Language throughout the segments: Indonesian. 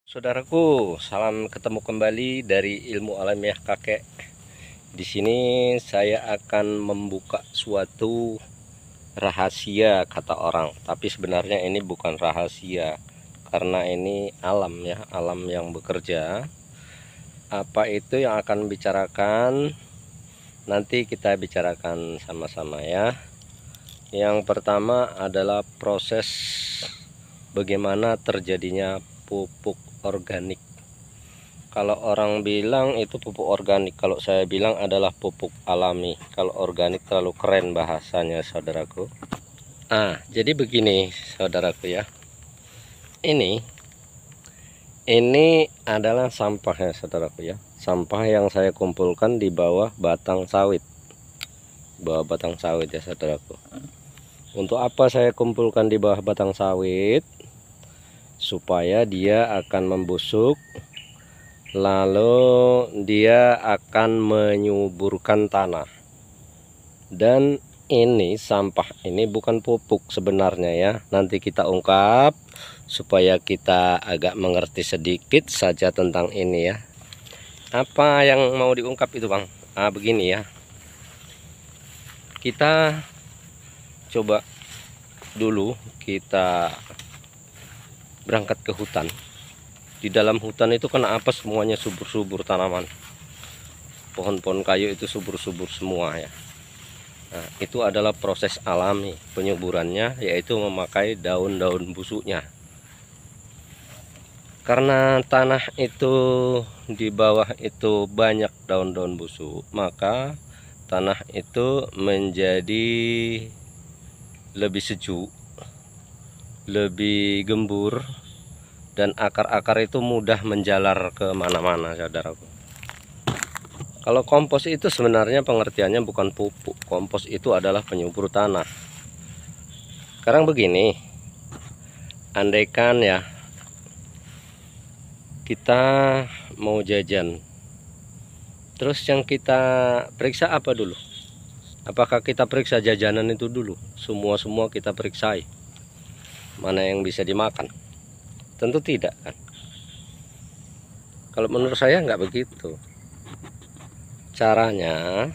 Saudaraku, salam ketemu kembali dari Ilmu Alamiah Kakek. Di sini saya akan membuka suatu rahasia kata orang, tapi sebenarnya ini bukan rahasia karena ini alam ya, alam yang bekerja. Apa itu yang akan bicarakan? Nanti kita bicarakan sama-sama ya. Yang pertama adalah proses bagaimana terjadinya pupuk organik. Kalau orang bilang itu pupuk organik, kalau saya bilang adalah pupuk alami. Kalau organik terlalu keren bahasanya, saudaraku. Jadi begini, saudaraku ya. Ini adalah sampah ya, saudaraku ya. Sampah yang saya kumpulkan di bawah batang sawit. Bawah batang sawit ya, saudaraku. Untuk apa saya kumpulkan di bawah batang sawit? Supaya dia akan membusuk, lalu dia akan menyuburkan tanah. Dan ini sampah ini bukan pupuk sebenarnya ya. Nanti kita ungkap supaya kita agak mengerti sedikit saja tentang ini ya. Apa yang mau diungkap itu, Bang? Begini ya. Kita coba dulu kita berangkat ke hutan. Di dalam hutan itu kena apa semuanya subur-subur tanaman. Pohon-pohon kayu itu subur-subur semua ya. Nah, itu adalah proses alami penyuburannya, yaitu memakai daun-daun busuknya. Karena tanah itu di bawah itu banyak daun-daun busuk, maka tanah itu menjadi lebih sejuk, lebih gembur, dan akar-akar itu mudah menjalar ke mana-mana, saudaraku. Kalau kompos itu sebenarnya pengertiannya bukan pupuk. Kompos itu adalah penyubur tanah. Sekarang begini, andaikan ya kita mau jajan, terus yang kita periksa apa dulu? Apakah kita periksa jajanan itu dulu? Semua kita periksai mana yang bisa dimakan? Tentu tidak kan. Kalau menurut saya nggak begitu caranya.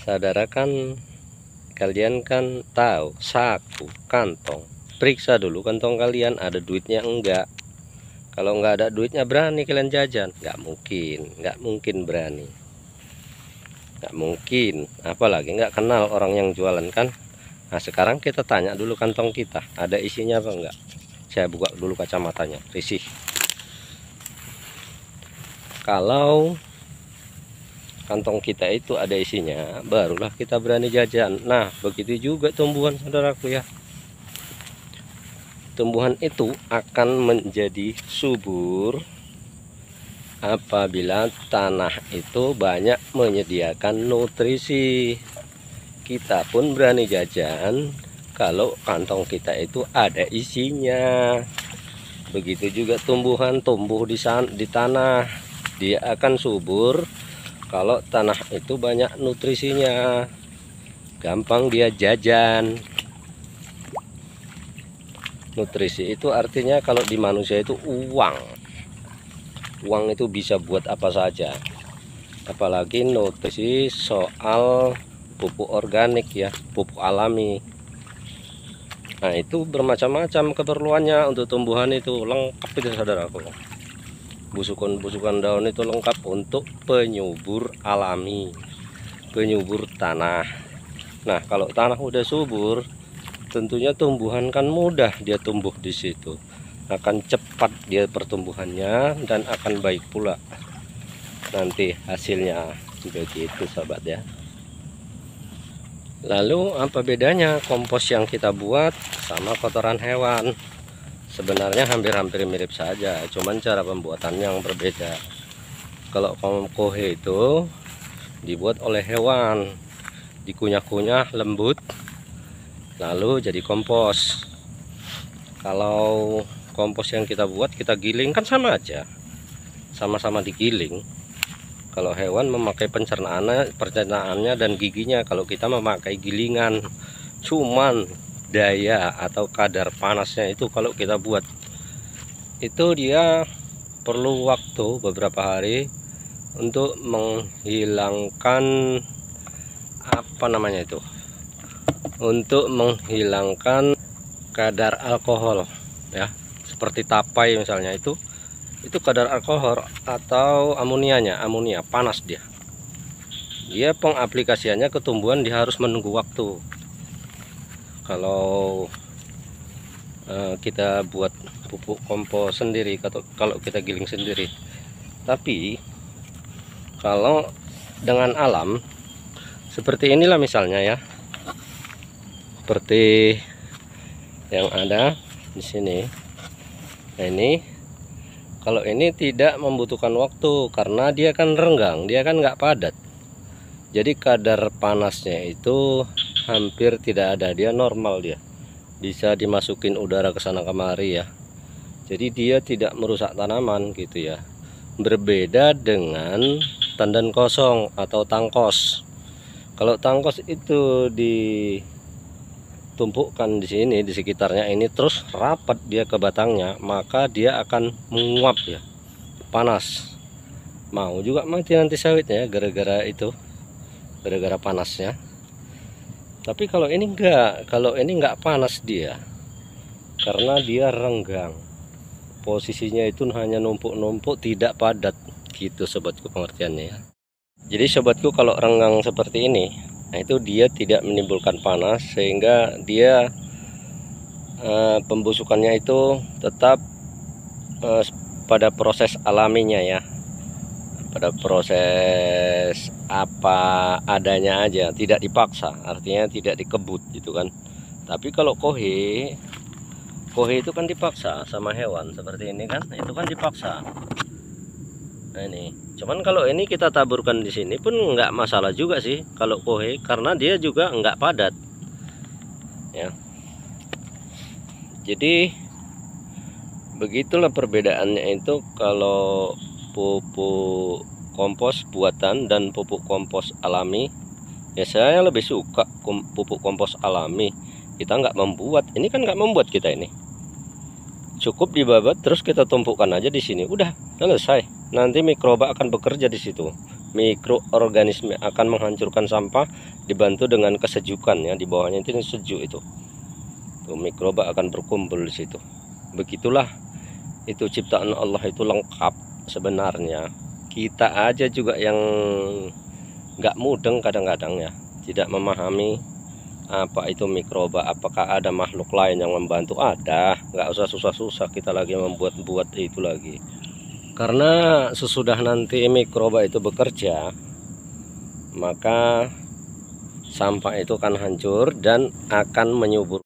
Saudara kan, kalian kan tahu saku, kantong, periksa dulu kantong kalian ada duitnya enggak. Kalau nggak ada duitnya berani kalian jajan? Nggak mungkin berani, nggak mungkin. Apalagi nggak kenal orang yang jualan kan. Nah, sekarang kita tanya dulu kantong kita ada isinya apa enggak. Saya buka dulu kacamatanya, risih. Kalau kantong kita itu ada isinya, barulah kita berani jajan. Nah, begitu juga tumbuhan, saudaraku ya. Tumbuhan itu akan menjadi subur apabila tanah itu banyak menyediakan nutrisi. Kita pun berani jajan kalau kantong kita itu ada isinya. Begitu juga tumbuhan tumbuh di tanah, dia akan subur kalau tanah itu banyak nutrisinya. Gampang dia jajan. Nutrisi itu artinya kalau di manusia itu uang. Uang itu bisa buat apa saja. Apalagi nutrisi soal pupuk organik ya, pupuk alami. Nah, itu bermacam-macam keperluannya untuk tumbuhan itu, lengkap itu, saudaraku. Busukan-busukan daun itu lengkap untuk penyubur alami, penyubur tanah. Nah, kalau tanah udah subur, tentunya tumbuhan kan mudah dia tumbuh di situ. Akan cepat dia pertumbuhannya dan akan baik pula nanti hasilnya. Begitu, sahabat ya. Lalu apa bedanya kompos yang kita buat sama kotoran hewan? Sebenarnya hampir-hampir mirip saja, cuman cara pembuatannya yang berbeda. Kalau kompost itu dibuat oleh hewan, dikunyah-kunyah lembut, lalu jadi kompos. Kalau kompos yang kita buat kita giling kan sama aja, sama-sama digiling. Kalau hewan memakai pencernaannya dan giginya, kalau kita memakai gilingan. Cuman daya atau kadar panasnya itu kalau kita buat itu dia perlu waktu beberapa hari untuk menghilangkan apa namanya itu, untuk menghilangkan kadar alkohol ya, seperti tapai misalnya, itu kadar alkohol atau amonia panas. Dia pengaplikasiannya ke tumbuhan dia harus menunggu waktu. Kalau kita buat pupuk kompos sendiri atau kalau kita giling sendiri. Tapi kalau dengan alam seperti inilah misalnya ya, seperti yang ada di sini. Nah ini, kalau ini tidak membutuhkan waktu karena dia kan renggang, dia kan nggak padat. Jadi kadar panasnya itu hampir tidak ada, dia normal, dia bisa dimasukin udara ke sana kemari ya. Jadi dia tidak merusak tanaman gitu ya. Berbeda dengan tandan kosong atau tangkos. Kalau tangkos itu ditumpukkan di sini, di sekitarnya ini, terus rapat dia ke batangnya, maka dia akan menguap ya, panas. Mau juga mati nanti sawitnya gara-gara itu, gara-gara panasnya. Tapi kalau ini enggak panas dia, karena dia renggang. Posisinya itu hanya numpuk-numpuk, tidak padat gitu sobatku pengertiannya ya. Jadi sobatku, kalau renggang seperti ini, nah itu dia tidak menimbulkan panas, sehingga dia pembusukannya itu tetap pada proses alaminya ya, pada proses apa adanya aja, tidak dipaksa, artinya tidak dikebut gitu kan. Tapi kalau kohe itu kan dipaksa sama hewan seperti ini kan, itu kan dipaksa. Nah ini, cuman kalau ini kita taburkan di sini pun nggak masalah juga sih kalau kohe, karena dia juga nggak padat ya. Jadi begitulah perbedaannya itu kalau pupuk kompos buatan dan pupuk kompos alami ya. Saya lebih suka pupuk kompos alami. Kita nggak membuat, ini kan nggak membuat kita, ini cukup dibabat terus kita tumpukkan aja di sini, udah selesai. Nanti mikroba akan bekerja di situ, mikroorganisme akan menghancurkan sampah dibantu dengan kesejukan ya, di bawahnya itu sejuk itu. Tuh, mikroba akan berkumpul di situ. Begitulah itu ciptaan Allah, itu lengkap sebenarnya. Kita aja juga yang nggak mudeng kadang-kadang ya, tidak memahami apa itu mikroba, apakah ada makhluk lain yang membantu. Ada, nggak usah susah-susah kita lagi membuat itu lagi, karena sesudah nanti mikroba itu bekerja, maka sampah itu akan hancur dan akan menyubur.